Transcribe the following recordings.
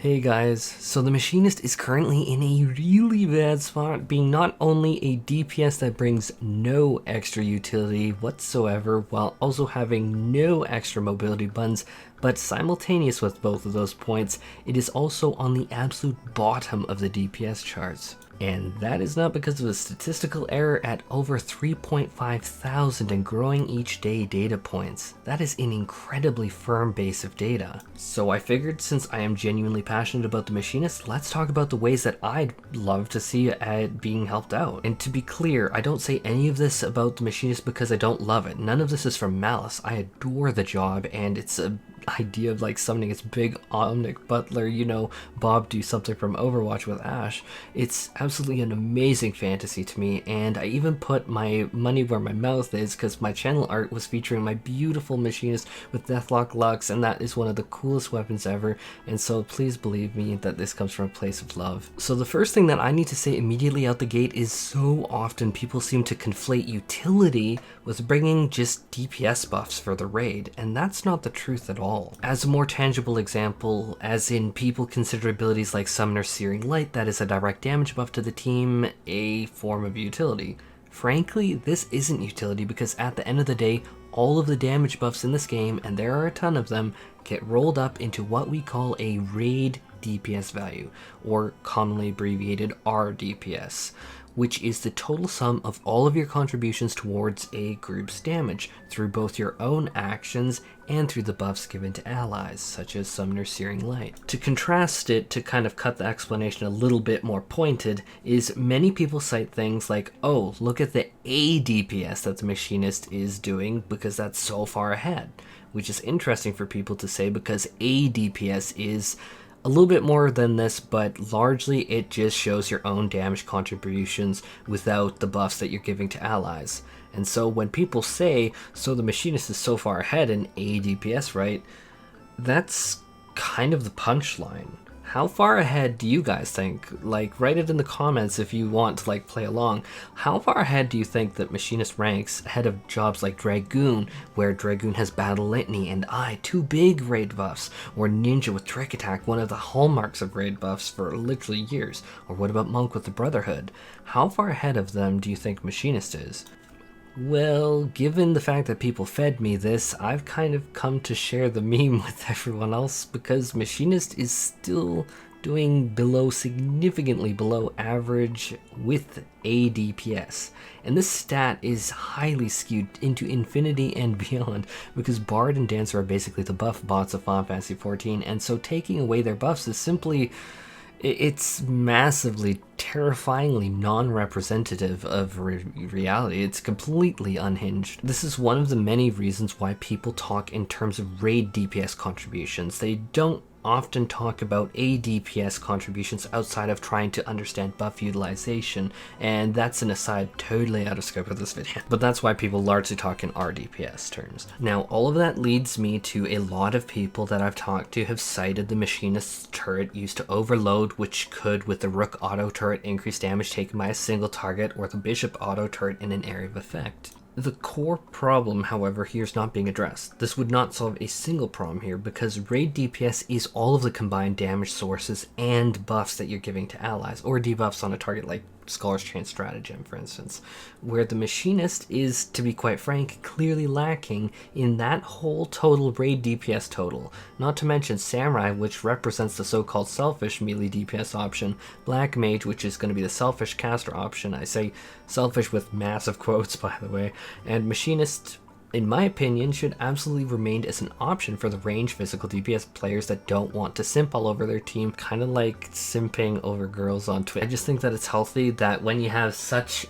Hey guys, so the Machinist is currently in a really bad spot, being not only a DPS that brings no extra utility whatsoever, while also having no extra mobility buttons, but simultaneous with both of those points, it is also on the absolute bottom of the DPS charts. And that is not because of a statistical error at over 3.5 thousand and growing each day data points. That is an incredibly firm base of data. So I figured, since I am genuinely passionate about the Machinist, let's talk about the ways that I'd love to see it being helped out. And to be clear, I don't say any of this about the Machinist because I don't love it. None of this is from malice. I adore the job, and it's a idea of like summoning its big omnic butler, you know, Bob do something from Overwatch with Ashe. It's absolutely an amazing fantasy to me, and I even put my money where my mouth is because my channel art was featuring my beautiful Machinist with Deathlock Lux, and that is one of the coolest weapons ever, and so please believe me that this comes from a place of love. So the first thing that I need to say immediately out the gate is so often people seem to conflate utility with bringing just DPS buffs for the raid, and that's not the truth at all. As a more tangible example, as in people consider abilities like Summoner Searing Light, that is a direct damage buff to the team, a form of utility. Frankly, this isn't utility because at the end of the day, all of the damage buffs in this game, and there are a ton of them, get rolled up into what we call a raid DPS value, or commonly abbreviated RDPS, which is the total sum of all of your contributions towards a group's damage, through both your own actions and through the buffs given to allies, such as Summoner Searing Light. To contrast it, to kind of cut the explanation a little bit more pointed, is many people cite things like, oh, look at the A DPS that the Machinist is doing because that's so far ahead, which is interesting for people to say because A DPS is a little bit more than this, but largely it just shows your own damage contributions without the buffs that you're giving to allies. And so when people say, so the Machinist is so far ahead in A DPS, right? That's kind of the punchline. How far ahead do you guys think? Like, write it in the comments if you want to like play along. How far ahead do you think that Machinist ranks ahead of jobs like Dragoon, where Dragoon has Battle Litany and two big raid buffs, or Ninja with Trick Attack, one of the hallmarks of raid buffs for literally years, or what about Monk with the Brotherhood? How far ahead of them do you think Machinist is? Well, given the fact that people fed me this, I've kind of come to share the meme with everyone else because Machinist is still doing significantly below average with A DPS. And this stat is highly skewed into infinity and beyond because Bard and Dancer are basically the buff bots of Final Fantasy XIV, and so taking away their buffs is simply... it's massively, terrifyingly non-representative of reality. It's completely unhinged. This is one of the many reasons why people talk in terms of raid DPS contributions. They don't often talk about A DPS contributions outside of trying to understand buff utilization, and that's an aside totally out of scope of this video. But that's why people largely talk in RDPS terms. Now, all of that leads me to a lot of people that I've talked to have cited the Machinist's turret used to overload, which could, with the Rook auto turret, increase damage taken by a single target, or the Bishop auto turret in an area of effect. The core problem, however, here is not being addressed. This would not solve a single problem here because raid DPS is all of the combined damage sources and buffs that you're giving to allies, or debuffs on a target like Scholar's Chant Stratagem, for instance, where the Machinist is, to be quite frank, clearly lacking in that whole total raid DPS total. Not to mention Samurai, which represents the so-called selfish melee DPS option, Black Mage, which is going to be the selfish caster option. I say selfish with massive quotes, by the way, and Machinist, in my opinion, should absolutely remain as an option for the range physical DPS players that don't want to simp all over their team, kind of like simping over girls on Twitch. I just think that it's healthy that when you have such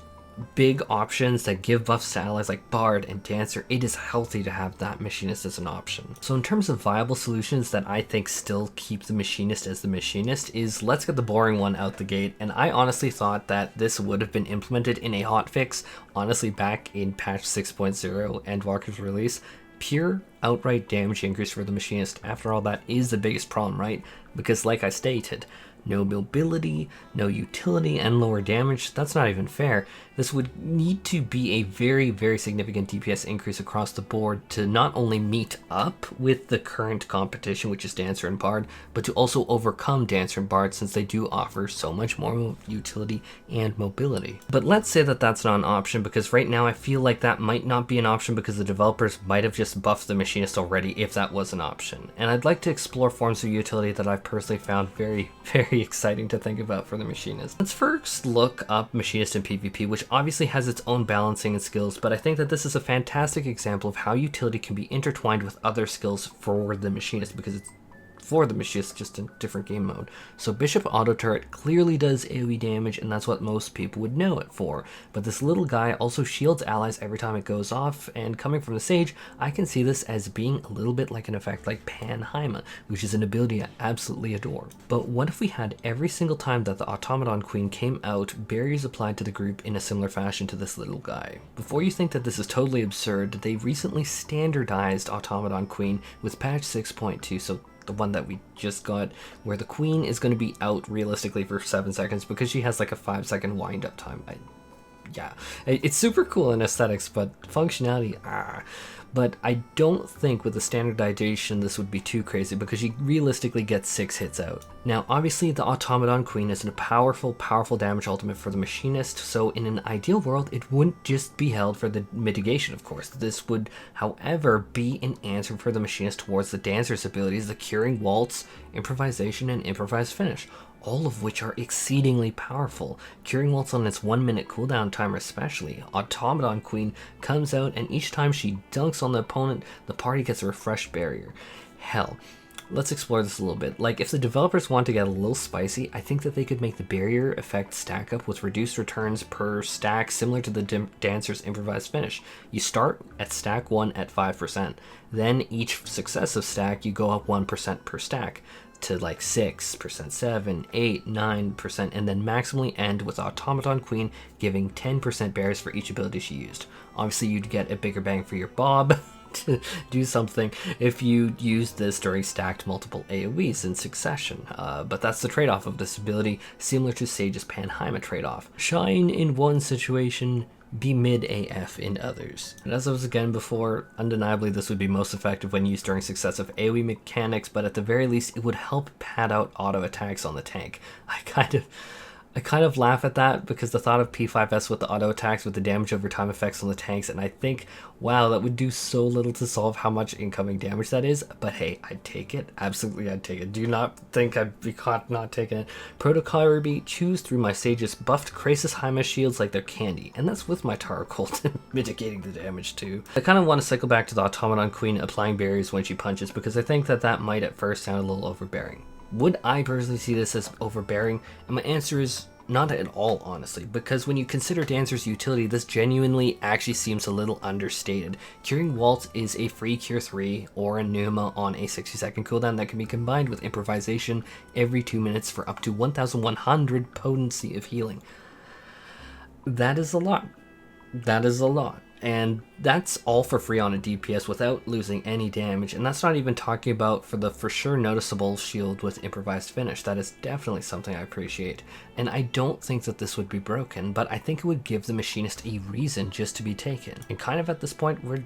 big options that give buffs to allies like Bard and Dancer, it is healthy to have that Machinist as an option. So in terms of viable solutions that I think still keep the Machinist as the Machinist is, let's get the boring one out the gate, and I honestly thought that this would have been implemented in a hotfix, honestly back in patch 6.0 and Walker's release. Pure outright damage increase for the machinist. After all, that is the biggest problem, right? Because like I stated, no mobility, no utility, and lower damage. That's not even fair. This would need to be a very, very significant DPS increase across the board to not only meet up with the current competition, which is Dancer and Bard, but to also overcome Dancer and Bard, since they do offer so much more utility and mobility. But let's say that that's not an option, because right now I feel like that might not be an option because the developers might have just buffed the machinist already if that was an option. And I'd like to explore forms of utility that I've personally found very, very exciting to think about for the machinist. Let's first look up machinist in PvP, which obviously has its own balancing and skills, but I think that this is a fantastic example of how utility can be intertwined with other skills for the machinist, because it's for the machinist, just in different game mode. So Bishop Auto Turret clearly does AoE damage, and that's what most people would know it for. But this little guy also shields allies every time it goes off, and coming from the Sage, I can see this as being a little bit like an effect like Panheima, which is an ability I absolutely adore. But what if we had every single time that the Automaton Queen came out, barriers applied to the group in a similar fashion to this little guy? Before you think that this is totally absurd, they recently standardized Automaton Queen with patch 6.2, so the one that we just got, where the queen is going to be out realistically for 7 seconds because she has like a 5-second wind up time. Yeah, it's super cool in aesthetics, but functionality, But I don't think with the standardization this would be too crazy, because you realistically get 6 hits out. Now obviously the Automaton Queen is a powerful damage ultimate for the machinist, so in an ideal world it wouldn't just be held for the mitigation, of course. This would, however, be an answer for the machinist towards the dancer's abilities, the Curing Waltz, Improvisation, and Improvised Finish, all of which are exceedingly powerful. Curing Waltz on its 1-minute cooldown timer especially. Automaton Queen comes out, and each time she dunks on the opponent, the party gets a refreshed barrier. Hell, let's explore this a little bit. Like, if the developers want to get a little spicy, I think that they could make the barrier effect stack up with reduced returns per stack, similar to the Dancer's Improvised Finish. You start at stack 1 at 5%. Then each successive stack, you go up 1% per stack, to like 6%, 7, 8, 9%, and then maximally end with Automaton Queen giving 10% barriers for each ability she used. Obviously you'd get a bigger bang for your bob to do something if you use this during stacked multiple AoEs in succession, but that's the trade-off of this ability, similar to Sage's Panheima trade-off. Shine in one situation, be mid AF in others. And as I was again before, undeniably this would be most effective when used during successive AoE mechanics, but at the very least it would help pad out auto attacks on the tank. I kind of laugh at that, because the thought of P5S with the auto attacks with the damage over time effects on the tanks, and I think, wow, that would do so little to solve how much incoming damage that is. But hey, I'd take it. Absolutely, I'd take it. Do not think I'd be caught not taking it. Protocol Ruby, choose through my Sage's buffed Krasis Haima shields like they're candy, and that's with my Tara Colt mitigating the damage too. I kind of want to cycle back to the Automaton Queen applying barriers when she punches, because I think that that might at first sound a little overbearing. Would I personally see this as overbearing? And my answer is not at all, honestly, because when you consider Dancer's utility, this genuinely actually seems a little understated. Curing Waltz is a free Cure 3 or a Pneuma on a 60-second cooldown that can be combined with Improvisation every 2 minutes for up to 1100 potency of healing. That is a lot. That is a lot. And that's all for free on a DPS without losing any damage. And that's not even talking about for the for sure noticeable shield with Improvised Finish. That is definitely something I appreciate. And I don't think that this would be broken, but I think it would give the machinist a reason just to be taken. And kind of at this point, we're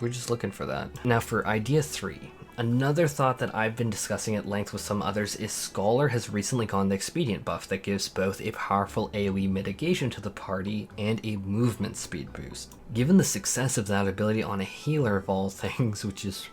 just looking for that. Now for idea 3. Another thought that I've been discussing at length with some others is Scholar has recently gone the Expedient buff that gives both a powerful AoE mitigation to the party and a movement speed boost. Given the success of that ability on a healer of all things, which is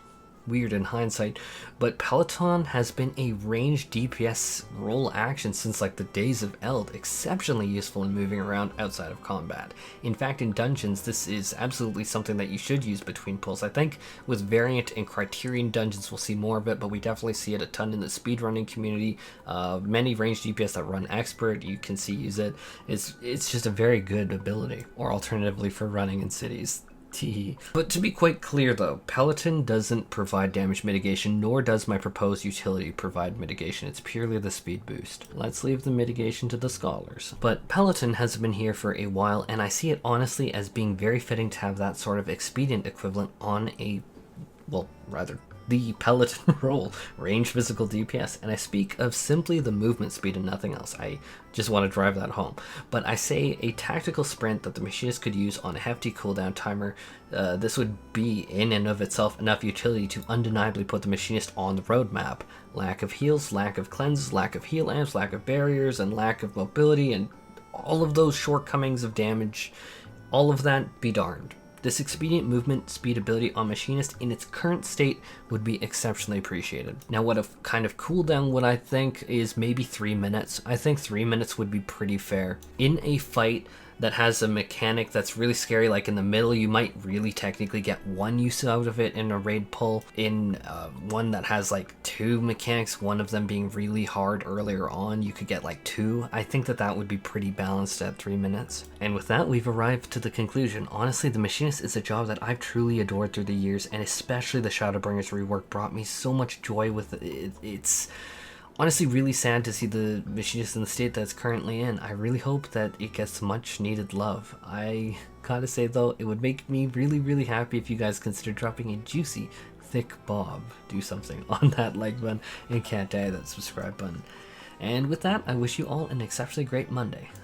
weird in hindsight, but Peloton has been a ranged DPS role action since like the days of Eld, exceptionally useful in moving around outside of combat. In fact, in dungeons, this is absolutely something that you should use between pulls. I think with Variant and Criterion dungeons we'll see more of it, but we definitely see it a ton in the speedrunning community. Many ranged DPS that run Expert, you can see use it. It's just a very good ability, or alternatively for running in cities. But to be quite clear though, Peloton doesn't provide damage mitigation, nor does my proposed utility provide mitigation. It's purely the speed boost. Let's leave the mitigation to the scholars. But Peloton has been here for a while, and I see it honestly as being very fitting to have that sort of expedient equivalent on a well, rather, the Peloton role, range physical DPS, and I speak of simply the movement speed and nothing else. I just want to drive that home. But I say a tactical sprint that the machinist could use on a hefty cooldown timer. This would be in and of itself enough utility to undeniably put the machinist on the roadmap. Lack of heals, lack of cleanses, lack of heal amps, lack of barriers, and lack of mobility, and all of those shortcomings of damage, all of that be darned. This expedient movement speed ability on Machinist in its current state would be exceptionally appreciated. Now, what a kind of cooldown would I think is maybe 3 minutes. I think 3 minutes would be pretty fair. In a fight that has a mechanic that's really scary, like in the middle, you might really technically get 1 use out of it in a raid pull. In one that has like 2 mechanics, one of them being really hard earlier on, you could get like 2. I think that would be pretty balanced at 3 minutes. And with that, we've arrived to the conclusion. Honestly, the Machinist is a job that I've truly adored through the years, and especially the Shadowbringers rework brought me so much joy with it. It's honestly really sad to see the Machinist in the state that's currently in. I really hope that it gets much needed love. I gotta say though, it would make me really happy if you guys consider dropping a juicy, thick bob. Do something on that like button, and can't die that subscribe button. And with that, I wish you all an exceptionally great Monday.